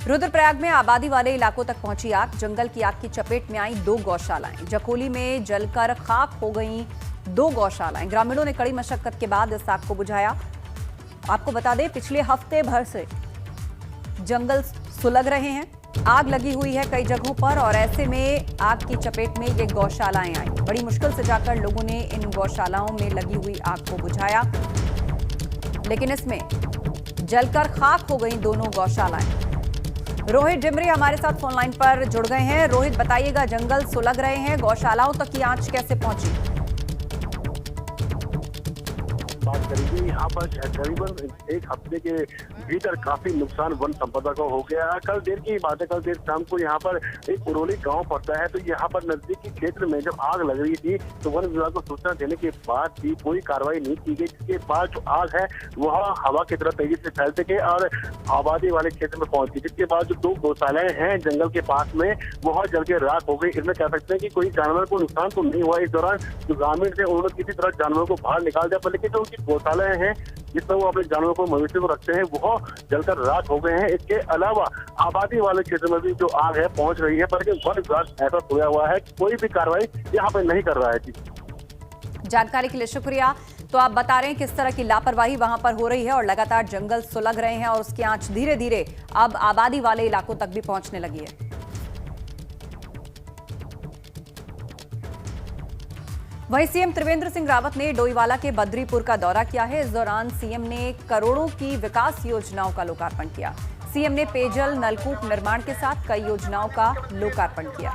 रुद्रप्रयाग में आबादी वाले इलाकों तक पहुंची आग। जंगल की आग की चपेट में आई 2 गौशालाएं। जकोली में जलकर खाक हो गईं 2 गौशालाएं। ग्रामीणों ने कड़ी मशक्कत के बाद इस आग को बुझाया। आपको बता दें, पिछले हफ्ते भर से जंगल सुलग रहे हैं। आग लगी हुई है कई जगहों पर और ऐसे में आग की चपेट में ये गौशालाएं आई। बड़ी मुश्किल से जाकर लोगों ने इन गौशालाओं में लगी हुई आग को बुझाया, लेकिन इसमें जलकर खाक हो गई दोनों गौशालाएं। रोहित डिमरी हमारे साथ फोन लाइन पर जुड़ गए हैं। रोहित, बताइएगा, जंगल सुलग रहे हैं, गौशालाओं तक की आंच कैसे पहुंची? बात करेंगे, यहाँ पर करीबन 1 हफ्ते के भीतर काफी नुकसान वन संपदा को हो गया। कल देर की बात है, कल देर शाम को यहाँ पर एक पुरोली गांव पड़ता है, तो यहाँ पर नजदीकी क्षेत्र में जब आग लग रही थी तो वन विभाग को सूचना देने के बाद भी कोई कार्रवाई नहीं की गई, जिसके बाद जो आग है वह हवा की तरफ तेजी से फैलते गए और आबादी वाले क्षेत्र में पहुंची, जिसके बाद जो 2 गौशालाएं हैं जंगल के पास में वह जल के राख हो गई। इसमें कह सकते हैं कि कोई जानवर को नुकसान तो नहीं हुआ। इस दौरान जो ग्रामीण थे उन्होंने किसी तरह जानवरों को बाहर निकाल दिया, पर लेकिन जो उनकी गौशालाएं हैं जिसमें वो अपने जानवरों को मवेशी को रखते हैं वह जलकर राख हो गए हैं। इसके अलावा आबादी वाले क्षेत्र में भी जो आग है पहुंच रही है, पर वन विभाग ऐसा सोया हुआ है कि कोई भी कार्रवाई यहाँ पे नहीं कर रहा है। जी, जानकारी के लिए शुक्रिया। तो आप बता रहे हैं किस तरह की लापरवाही वहां पर हो रही है और लगातार जंगल सुलग रहे हैं और उसकी आंच धीरे धीरे अब आबादी वाले इलाकों तक भी पहुंचने लगी है। वहीं सीएम त्रिवेंद्र सिंह रावत ने डोईवाला के बद्रीपुर का दौरा किया है। इस दौरान सीएम ने करोड़ों की विकास योजनाओं का लोकार्पण किया। सीएम ने पेयजल नलकूप निर्माण के साथ कई योजनाओं का लोकार्पण किया।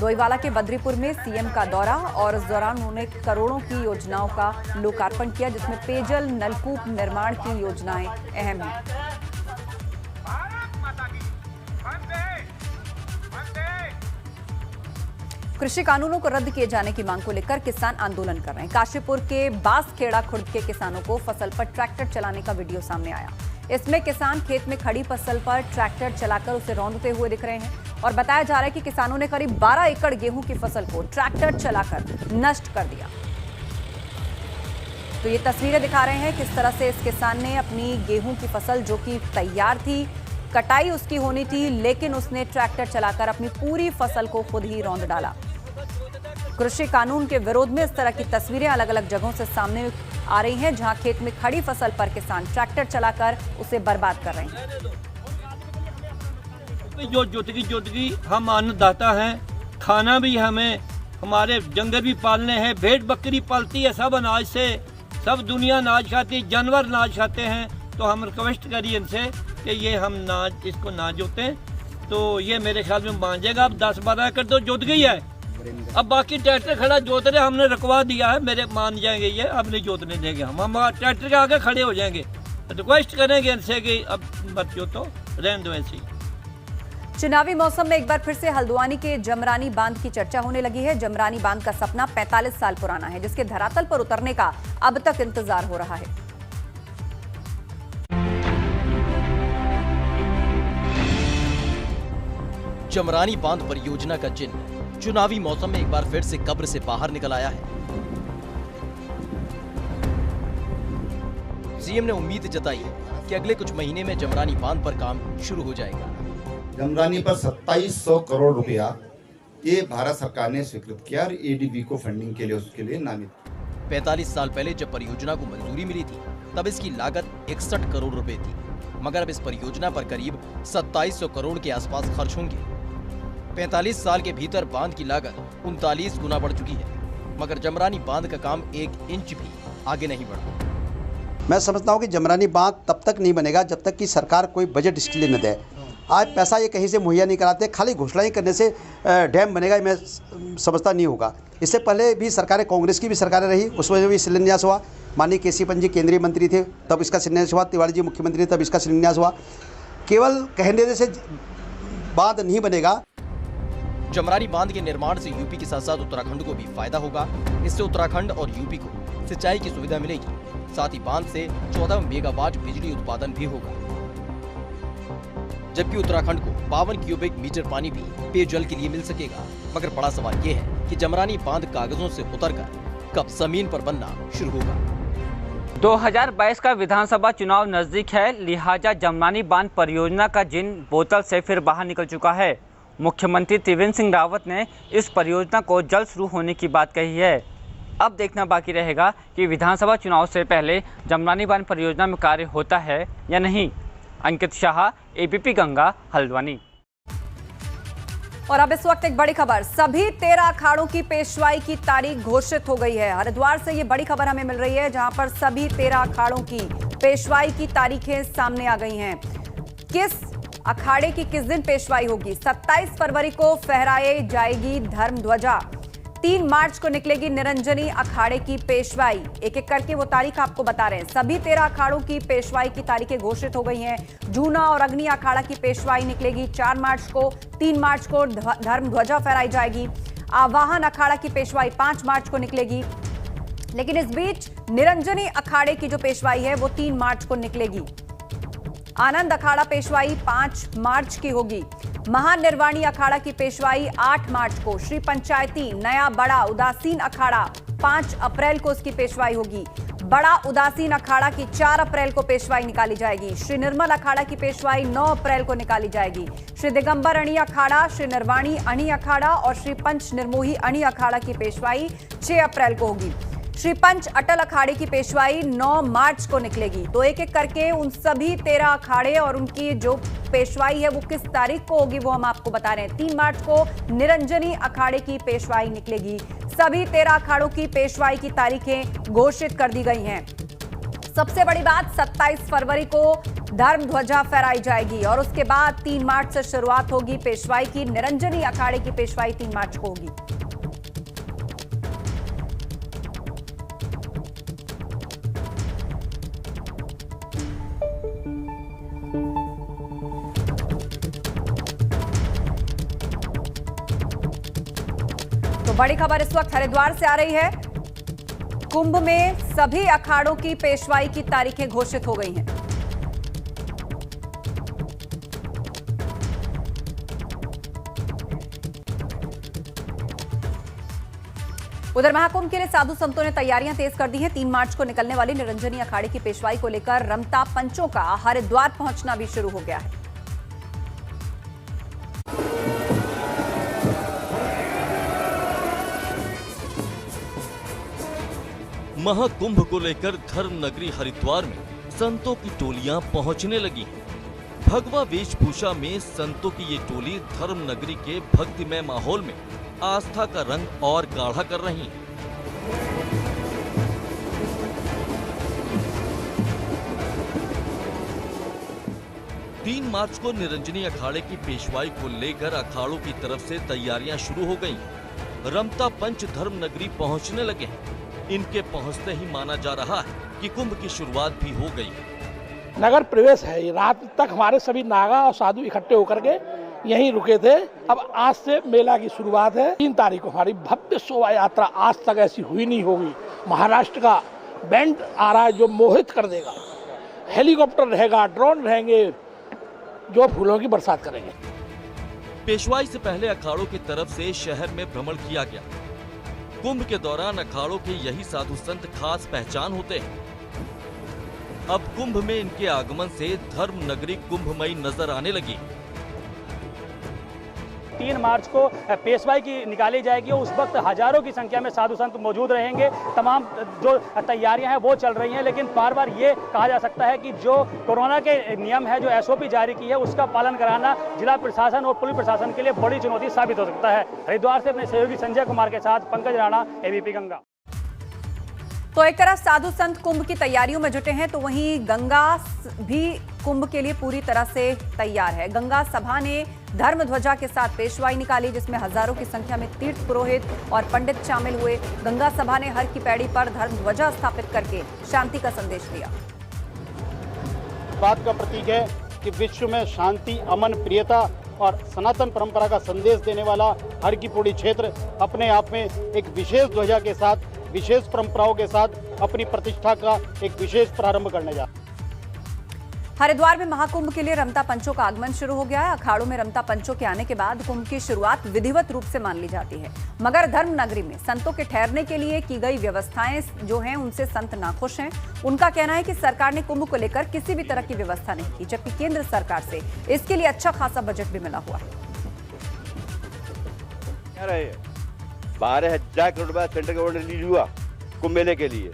डोईवाला के बद्रीपुर में सीएम का दौरा और इस दौरान उन्होंने करोड़ों की योजनाओं का लोकार्पण किया, जिसमें पेयजल नलकूप निर्माण की योजनाएं अहम हैं। कृषि कानूनों को रद्द किए जाने की मांग को लेकर किसान आंदोलन कर रहे हैं। काशीपुर के बासखेड़ा खुर्द के किसानों को फसल पर ट्रैक्टर चलाने का वीडियो सामने आया। इसमें किसान खेत में खड़ी फसल पर ट्रैक्टर चलाकर उसे रौंदते हुए दिख रहे हैं और बताया जा रहा है कि किसानों ने करीब 12 एकड़ गेहूं की फसल को ट्रैक्टर चलाकर नष्ट कर दिया। तो ये तस्वीरें दिखा रहे हैं किस तरह से इस किसान ने अपनी गेहूं की फसल, जो कि तैयार थी, कटाई उसकी होनी थी, लेकिन उसने ट्रैक्टर चलाकर अपनी पूरी फसल को खुद ही रौंद डाला। कृषि कानून के विरोध में इस तरह की तस्वीरें अलग अलग जगहों से सामने आ रही हैं, जहां खेत में खड़ी फसल पर किसान ट्रैक्टर चलाकर उसे बर्बाद कर रहे हैं। जो जोतगी हम अन्नदाता हैं, खाना भी हमें, हमारे जंगल भी पालने हैं, भेड़ बकरी पालती है, सब अनाज से, सब दुनिया अनाज खाती है, जानवर अनाज खाते हैं। तो हम रिक्वेस्ट करिए इनसे कि ये हम इसको ना जोतें। तो ये मेरे ख्याल में मान जाएगा। अब 10-12 एकड़ तो जोत गई है, अब बाकी ट्रैक्टर खड़ा जोत रहे, हमने रुकवा दिया है, मेरे मान जाएंगे ये, अब नहीं जोतने देंगे हम ट्रैक्टर के आगे खड़े हो जाएंगे। रिक्वेस्ट करेंगे इनसे कि अब मत जोतो, रहने दो ऐसे ही। चुनावी मौसम में एक बार फिर से हल्द्वानी के जमरानी बांध की चर्चा होने लगी है। जमरानी बांध का सपना 45 साल पुराना है, जिसके धरातल पर उतरने का अब तक इंतजार हो रहा है। जमरानी बांध परियोजना का चिन्ह चुनावी मौसम में एक बार फिर से कब्र से बाहर निकल आया है। सीएम ने उम्मीद जताई कि अगले कुछ महीने में जमरानी बांध पर काम शुरू हो जाएगा। जमरानी पर 2700 करोड़ रुपया ये भारत सरकार ने स्वीकृत किया और एडीबी को फंडिंग के लिए उसके लिए नामित। 45 साल पहले जब परियोजना को मंजूरी मिली थी तब इसकी लागत 61 करोड़ रुपए थी, मगर अब इस परियोजना पर करीब 2700 करोड़ के आसपास खर्च होंगे। 45 साल के भीतर बांध की लागत 39 गुना बढ़ चुकी है, मगर जमरानी बांध का काम 1 इंच भी आगे नहीं बढ़ा। मैं समझता हूँ कि जमरानी बांध तब तक नहीं बनेगा जब तक कि सरकार कोई बजट इसके लिए न दे। आज पैसा ये कहीं से मुहैया नहीं कराते, खाली घोषणाएं करने से डैम बनेगा मैं समझता नहीं होगा। इससे पहले भी सरकारें, कांग्रेस की भी सरकारें रही, उसमें भी शिलान्यास हुआ। माननीय केसी पंत जी केंद्रीय मंत्री थे तब इसका शिलान्यास हुआ, तिवारी जी मुख्यमंत्री तब इसका शिलान्यास हुआ। केवल कहने से बांध नहीं बनेगा। जमरानी बांध के निर्माण से यूपी के साथ साथ उत्तराखंड को भी फायदा होगा। इससे उत्तराखंड और यूपी को सिंचाई की सुविधा मिलेगी, साथ ही बांध से 14 मेगावाट बिजली उत्पादन भी होगा, जबकि उत्तराखंड को 52 क्यूबिक मीटर पानी भी पेयजल के लिए मिल सकेगा। मगर बड़ा सवाल ये है कि जमरानी बांध कागजों से उतरकर कब जमीन पर बनना शुरू होगा। 2022 का विधानसभा चुनाव नजदीक है, लिहाजा जमनानी बांध परियोजना का जिन बोतल से फिर बाहर निकल चुका है। मुख्यमंत्री त्रिवेंद्र सिंह रावत ने इस परियोजना को जल्द शुरू होने की बात कही है। अब देखना बाकी रहेगा कि विधानसभा चुनाव से पहले जमनानी बांध परियोजना में कार्य होता है या नहीं। अंकित शाह, एबीपी गंगा, हल्द्वानी। और अब इस वक्त एक बड़ी खबर, सभी 13 अखाड़ों की पेशवाई की तारीख घोषित हो गई है। हरिद्वार से ये बड़ी खबर हमें मिल रही है, जहां पर सभी 13 अखाड़ों की पेशवाई की तारीखें सामने आ गई हैं। किस अखाड़े की किस दिन पेशवाई होगी? 27 फरवरी को फहराई जाएगी धर्म ध्वजा। 3 मार्च को निकलेगी निरंजनी अखाड़े की पेशवाई। एक एक करके वो तारीख आपको बता रहे हैं। सभी 13 अखाड़ों की पेशवाई की तारीखें घोषित हो गई हैं। जूना और अग्नि अखाड़ा की पेशवाई निकलेगी 4 मार्च को। 3 मार्च को धर्म ध्वजा फहराई जाएगी। आवाहन अखाड़ा की पेशवाई 5 मार्च को निकलेगी। लेकिन इस बीच निरंजनी अखाड़े की जो पेशवाई है वो 3 मार्च को निकलेगी। आनंद अखाड़ा पेशवाई 5 मार्च की होगी। महानिर्वाणी अखाड़ा की पेशवाई 8 मार्च को। श्री पंचायती नया बड़ा उदासीन अखाड़ा 5 अप्रैल को उसकी पेशवाई होगी। बड़ा उदासीन अखाड़ा की 4 अप्रैल को पेशवाई निकाली जाएगी। श्री निर्मल अखाड़ा की पेशवाई 9 अप्रैल को निकाली जाएगी। श्री दिगंबर अणी अखाड़ा, श्री निर्वाणी अणी अखाड़ा और श्री पंच निर्मोही अणी अखाड़ा की पेशवाई 6 अप्रैल को होगी। श्री पंच अटल अखाड़े की पेशवाई 9 मार्च को निकलेगी। तो एक एक करके उन सभी 13 अखाड़े और उनकी जो पेशवाई है वो किस तारीख को होगी वो हम आपको बता रहे हैं। 3 मार्च को निरंजनी अखाड़े की पेशवाई निकलेगी। सभी 13 अखाड़ों की पेशवाई की तारीखें घोषित कर दी गई हैं। सबसे बड़ी बात, 27 फरवरी को धर्म ध्वजा फहराई जाएगी और उसके बाद 3 मार्च से शुरुआत होगी पेशवाई की। निरंजनी अखाड़े की पेशवाई 3 मार्च को होगी। तो बड़ी खबर इस वक्त हरिद्वार से आ रही है। कुंभ में सभी अखाड़ों की पेशवाई की तारीखें घोषित हो गई हैं। उधर महाकुंभ के लिए साधु संतों ने तैयारियां तेज कर दी हैं। 3 मार्च को निकलने वाली निरंजनी अखाड़े की पेशवाई को लेकर रमता पंचों का हरिद्वार पहुंचना भी शुरू हो गया है। महाकुंभ को लेकर धर्म नगरी हरिद्वार में संतों की टोलियां पहुंचने लगी हैं। भगवा वेशभूषा में संतों की ये टोली धर्म नगरी के भक्तिमय माहौल में आस्था का रंग और गाढ़ा कर रही है। तीन मार्च को निरंजनी अखाड़े की पेशवाई को लेकर अखाड़ों की तरफ से तैयारियां शुरू हो गई हैं। रमता पंच धर्म नगरी पहुंचने लगे हैं। इनके पहुंचते ही माना जा रहा है कि कुंभ की शुरुआत भी हो गई। नगर प्रवेश है। रात तक हमारे सभी नागा और साधु इकट्ठे होकर के यहीं रुके थे। अब आज से मेला की शुरुआत है। 3 तारीख को हमारी भव्य शोभा यात्रा, आज तक ऐसी हुई नहीं होगी। महाराष्ट्र का बैंड आ रहा है जो मोहित कर देगा। हेलीकॉप्टर रहेगा, ड्रोन रहेंगे जो फूलों की बरसात करेंगे। पेशवाई से पहले अखाड़ों की तरफ से शहर में भ्रमण किया गया। कुंभ के दौरान अखाड़ों के यही साधु संत खास पहचान होते हैं। अब कुंभ में इनके आगमन से धर्म नगरी कुंभमयी नजर आने लगी। 3 मार्च को पेशवाई की निकाली जाएगी। उस वक्त हजारों की संख्या में साधु संत मौजूद रहेंगे। तमाम जो तैयारियां हैं वो चल रही हैं, लेकिन बार बार ये कहा जा सकता है कि जो कोरोना के नियम है, जो SOP जारी की है, उसका पालन कराना जिला प्रशासन और पुलिस प्रशासन के लिए बड़ी चुनौती साबित हो सकता है। हरिद्वार से अपने सहयोगी संजय कुमार के साथ पंकज राणा, ABP गंगा। तो एक तरफ साधु संत कुंभ की तैयारियों में जुटे हैं, तो वहीं गंगा भी कुंभ के लिए पूरी तरह से तैयार है। गंगा सभा ने धर्म ध्वजा के साथ पेशवाई निकाली, जिसमें हजारों की संख्या में तीर्थ पुरोहित और पंडित शामिल हुए। गंगा सभा ने हर की पैड़ी पर धर्म ध्वजा स्थापित करके शांति का संदेश दिया। बात का प्रतीक है कि विश्व में शांति, अमन, प्रियता और सनातन परंपरा का संदेश देने वाला हर की पौड़ी क्षेत्र अपने आप में एक विशेष ध्वजा के साथ, विशेष परंपराओं के साथ अपनी प्रतिष्ठा का एक विशेष प्रारंभ करने जा। हरिद्वार में महाकुंभ के लिए रमता पंचों का आगमन शुरू हो गया है। अखाड़ों में रमता पंचों के आने के बाद कुंभ की शुरुआत विधिवत रूप से मान ली जाती है, मगर धर्म नगरी में संतों के ठहरने के लिए की गई व्यवस्थाएं जो हैं उनसे संत नाखुश हैं। उनका कहना है कि सरकार ने कुंभ को लेकर किसी भी तरह की व्यवस्था नहीं की, जबकि केंद्र सरकार से इसके लिए अच्छा खासा बजट भी मिला हुआ है। 12,000 करोड़ रुपया सेंट्रल गवर्नमेंट ने लिया कुंभ मेले के लिए।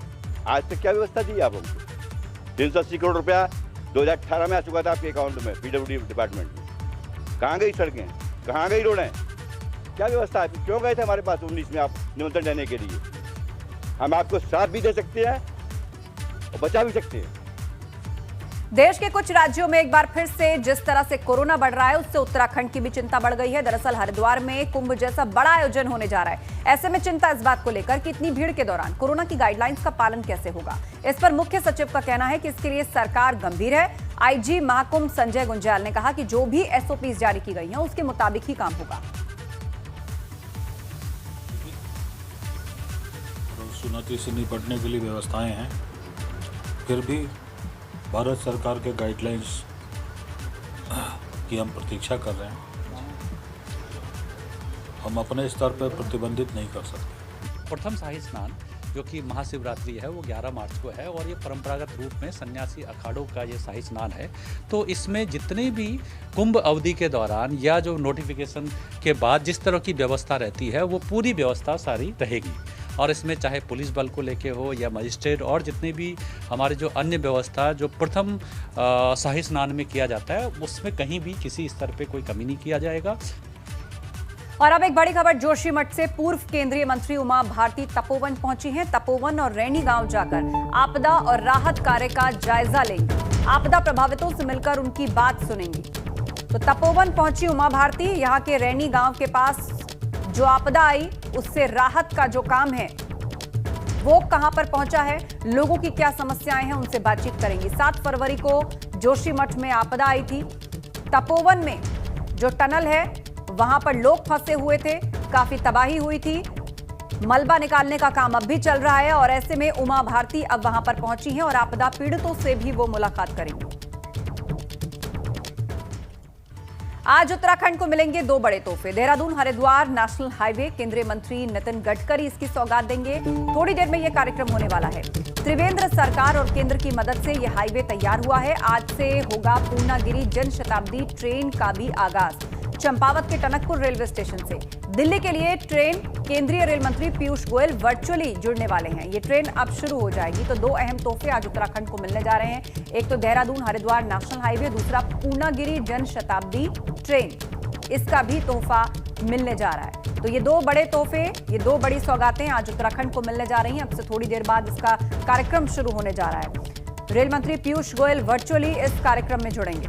आज तक क्या व्यवस्था दी आप हमको? 380 करोड़ रुपया 2018 में आ चुका था आपके अकाउंट में, पीडब्ल्यूडी डिपार्टमेंट में। कहाँ गई सड़कें, कहाँ गई रोडें, क्या व्यवस्था है? क्यों गए थे हमारे पास 19 में आप निमंत्रण देने के लिए? हम आपको साथ भी दे सकते हैं और बचा भी सकते हैं। देश के कुछ राज्यों में एक बार फिर से जिस तरह से कोरोना बढ़ रहा है, उससे उत्तराखंड की भी चिंता बढ़ गई है। दरअसल हरिद्वार में कुंभ जैसा बड़ा आयोजन होने जा रहा है। ऐसे में चिंता इस बात को लेकर कि इतनी भीड़ के दौरान कोरोना की गाइडलाइंस का पालन कैसे होगा। इस पर मुख्य सचिव का कहना है कि इसके लिए सरकार गंभीर है। आईजी महाकुंभ संजय गुंजाल ने कहा कि जो भी एसओपी जारी की गई है उसके मुताबिक ही काम होगा। चुनौती से निपटने के लिए व्यवस्थाएं हैं, फिर भी भारत सरकार के गाइडलाइंस की हम प्रतीक्षा कर रहे हैं। हम अपने स्तर पर प्रतिबंधित नहीं कर सकते। प्रथम शाही स्नान जो कि महाशिवरात्रि है वो 11 मार्च को है और ये परंपरागत रूप में सन्यासी अखाड़ों का ये शाही स्नान है। तो इसमें जितने भी कुंभ अवधि के दौरान या जो नोटिफिकेशन के बाद जिस तरह की व्यवस्था रहती है वो पूरी व्यवस्था सारी रहेगी। और इसमें चाहे पुलिस बल को लेके हो या मजिस्ट्रेट और जितने भी हमारे जो अन्य व्यवस्था जो प्रथम शाही स्नान में किया जाता है उसमें कहीं भी किसी स्तर पे कोई कमी नहीं किया जाएगा। और अब एक बड़ी खबर जोशीमठ से। पूर्व केंद्रीय मंत्री उमा भारती तपोवन पहुंची हैं। तपोवन और रैनी गांव जाकर आपदा और राहत कार्य का जायजा लेंगी। आपदा प्रभावितों से मिलकर उनकी बात सुनेंगी। तो तपोवन पहुंची उमा भारती। यहाँ के रैनी गांव के पास जो आपदा आई उससे राहत का जो काम है वो कहां पर पहुंचा है, लोगों की क्या समस्याएं हैं, उनसे बातचीत करेंगी। 7 फरवरी को जोशीमठ में आपदा आई थी। तपोवन में जो टनल है वहां पर लोग फंसे हुए थे, काफी तबाही हुई थी। मलबा निकालने का काम अब भी चल रहा है और ऐसे में उमा भारती अब वहां पर पहुंची हैं और आपदा पीड़ितों से भी वो मुलाकात करेंगी। आज उत्तराखंड को मिलेंगे 2 बड़े तोहफे। देहरादून हरिद्वार नेशनल हाईवे केंद्रीय मंत्री नितिन गडकरी इसकी सौगात देंगे। थोड़ी देर में यह कार्यक्रम होने वाला है। त्रिवेंद्र सरकार और केंद्र की मदद से यह हाईवे तैयार हुआ है। आज से होगा पूर्णागिरी जनशताब्दी ट्रेन का भी आगाज। चंपावत के टनकपुर रेलवे स्टेशन से दिल्ली के लिए ट्रेन केंद्रीय रेल मंत्री पीयूष गोयल वर्चुअली जुड़ने वाले हैं। ये ट्रेन अब शुरू हो जाएगी। तो 2 अहम तोहफे आज उत्तराखंड को मिलने जा रहे हैं। एक तो देहरादून हरिद्वार नेशनल हाईवे, दूसरा पूर्णागिरी जनशताब्दी ट्रेन। इसका भी तोहफा मिलने जा रहा है। तो ये 2 बड़े तोहफे, ये 2 बड़ी सौगातें आज उत्तराखंड को मिलने जा रही हैं। अब से थोड़ी देर बाद इसका कार्यक्रम शुरू होने जा रहा है। रेल मंत्री पीयूष गोयल वर्चुअली इस कार्यक्रम में जुड़ेंगे।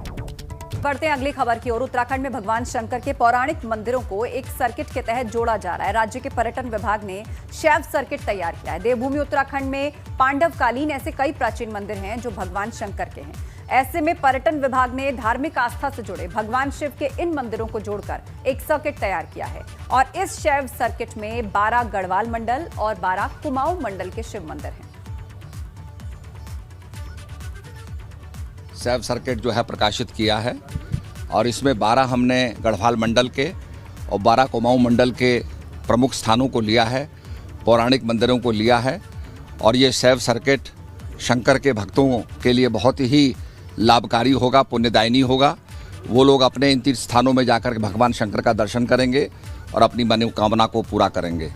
बढ़ते हैं अगली खबर की ओर। उत्तराखंड में भगवान शंकर के पौराणिक मंदिरों को एक सर्किट के तहत जोड़ा जा रहा है। राज्य के पर्यटन विभाग ने शैव सर्किट तैयार किया है। देवभूमि उत्तराखंड में पांडवकालीन ऐसे कई प्राचीन मंदिर हैं जो भगवान शंकर के हैं। ऐसे में पर्यटन विभाग ने धार्मिक आस्था से जुड़े भगवान शिव के इन मंदिरों को जोड़कर एक सर्किट तैयार किया है और इस शैव सर्किट में 12 गढ़वाल मंडल और 12 कुमाऊं मंडल के शिव मंदिर हैं। शैव सर्किट जो है प्रकाशित किया है और इसमें 12 हमने गढ़वाल मंडल के और 12 कुमाऊं मंडल के प्रमुख स्थानों को लिया है, पौराणिक मंदिरों को लिया है। और ये शैव सर्किट शंकर के भक्तों के लिए बहुत ही लाभकारी होगा, पुण्यदायिनी होगा। वो लोग अपने इन तीर्थ स्थानों में जाकर भगवान शंकर का दर्शन करेंगे और अपनी मनोकामना को पूरा करेंगे।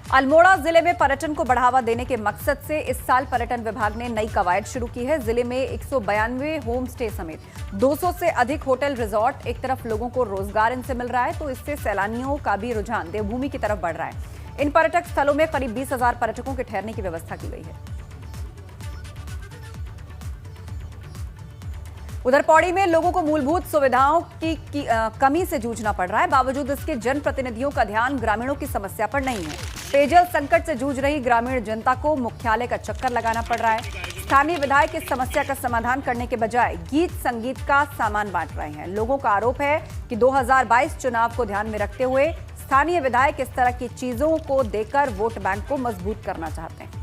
अल्मोड़ा जिले में पर्यटन को बढ़ावा देने के मकसद से इस साल पर्यटन विभाग ने नई कवायद शुरू की है। जिले में 192 होम स्टे समेत 200 से अधिक होटल रिजॉर्ट। एक तरफ लोगों को रोजगार इनसे मिल रहा है तो इससे सैलानियों का भी रुझान देवभूमि की तरफ बढ़ रहा है। इन पर्यटक स्थलों में करीब 20,000 पर्यटकों के ठहरने की व्यवस्था की गई है। उधर पौड़ी में लोगों को मूलभूत सुविधाओं की कमी से जूझना पड़ रहा है। बावजूद इसके जनप्रतिनिधियों का ध्यान ग्रामीणों की समस्या पर नहीं है। पेयजल संकट से जूझ रही ग्रामीण जनता को मुख्यालय का चक्कर लगाना पड़ रहा है। स्थानीय विधायक इस समस्या का समाधान करने के बजाय गीत संगीत का सामान बांट रहे हैं। लोगों का आरोप है कि 2022 चुनाव को ध्यान में रखते हुए स्थानीय विधायक इस तरह की चीजों को देकर वोट बैंक को मजबूत करना चाहते हैं।